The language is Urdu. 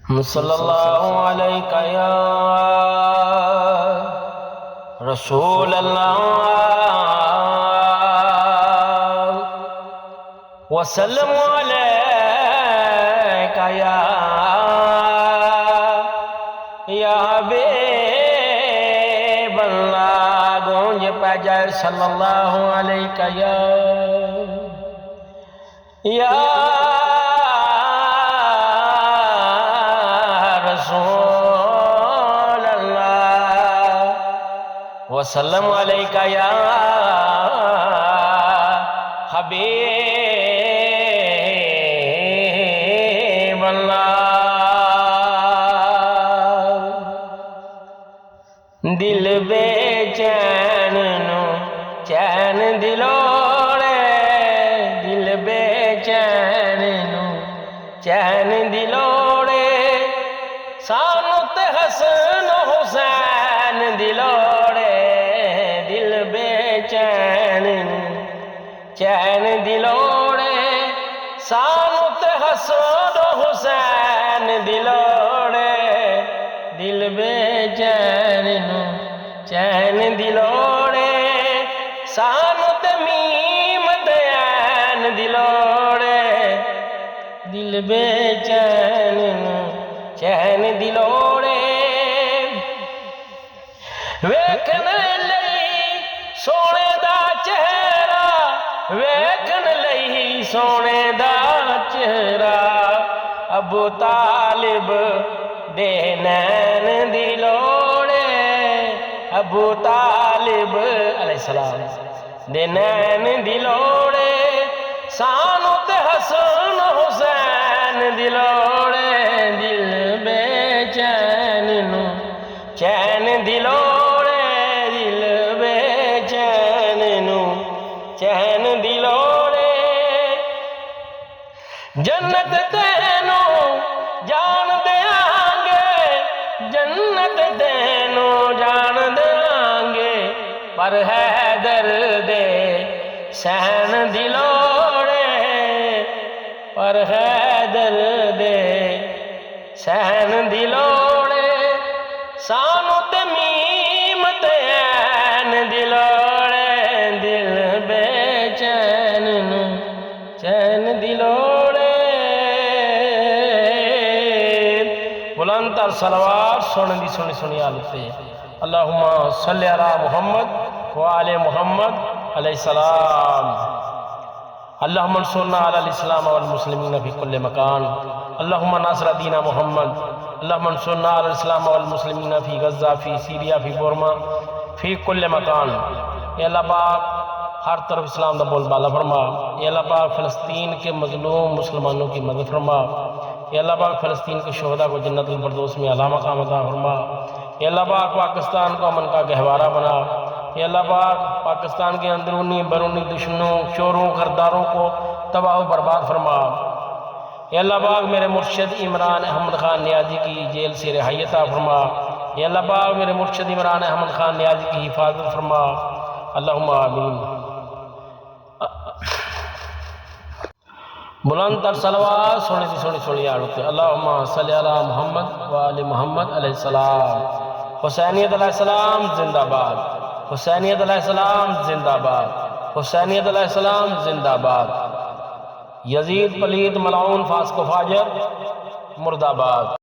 صلی اللہ علیہ یا رسول اللہ وسلم علیہ یا حبیب اللہ گونج پجر صلی اللہ علیہ یا رسول اللہ وسلم علیہ یا حبیب اللہ دل بے چین نو چین دلوڑے دل بے چین نو چین دلوڑے سانو تے حسن حسین دلوڑے دل بے چین نو چین دلوڑے سانو تے حسن حسین دلوڑے دل بے چین نو چین دلوڑے سانو تے میم دین دلوڑے دل بے چین نو چین دلوڑے ویکھن لئی سونے دا چہرہ ویکھن لئی سونے دا چہرہ ابو طالب دے نین دلوڑے ابو طالب علیہ السلام دے نین دلوڑے سانو تے حسن حسین دلوڑے دل بے چین نو چین دلوڑے دل بے چین نو چین دلوڑے جنت تینو جان دیاں گے جنت تینو جان دیاں گے پر حیدر دے سین دلوڑے پر حیدر دے سین دلوڑے سانو تے میم تین دلوڑے دل بے چین نو چین دلوڑے بلند تر صلوات سنی سنی آلتے اللہم صلی علی محمد وآل محمد علیہ السلام اللہم انصرنا علی الاسلام والمسلمین فی کل مکان اللہم ناصر دین محمد اللہم انصرنا علی الاسلام والمسلمین فی غزہ فی سیریا فی برما فی کل مکان اے اللہ پاک ہر طرف اسلام دا بول بالا فرما اے اللہ پاک فلسطین کے مظلوم مسلمانوں کی مدد فرما اے اللہ پاک فلسطین کے شہداء کو جنت الفردوس میں اعلیٰ مقام عطا فرما اے اللہ پاک پاکستان کو امن کا گہوارہ بنا اے اللہ پاک پاکستان کے اندرونی بیرونی دشمنوں چوروں غداروں کو تباہ و برباد فرما اے اللہ پاک میرے مرشد عمران احمد خان نیازی کی جیل سے رہائی عطا فرما اے اللہ پاک میرے مرشد عمران احمد خان نیازی کی حفاظت فرما اللہم آمین بلند تر صلوات سنی آڑتے اللہم صلی علی محمد وآل محمد علیہ السلام حسینیت علیہ السلام زندہ باد حسینیت علیہ السلام زندہ باد حسینیت علیہ السلام زندہ باد یزید پلید ملعون فاسق و فاجر مردہ باد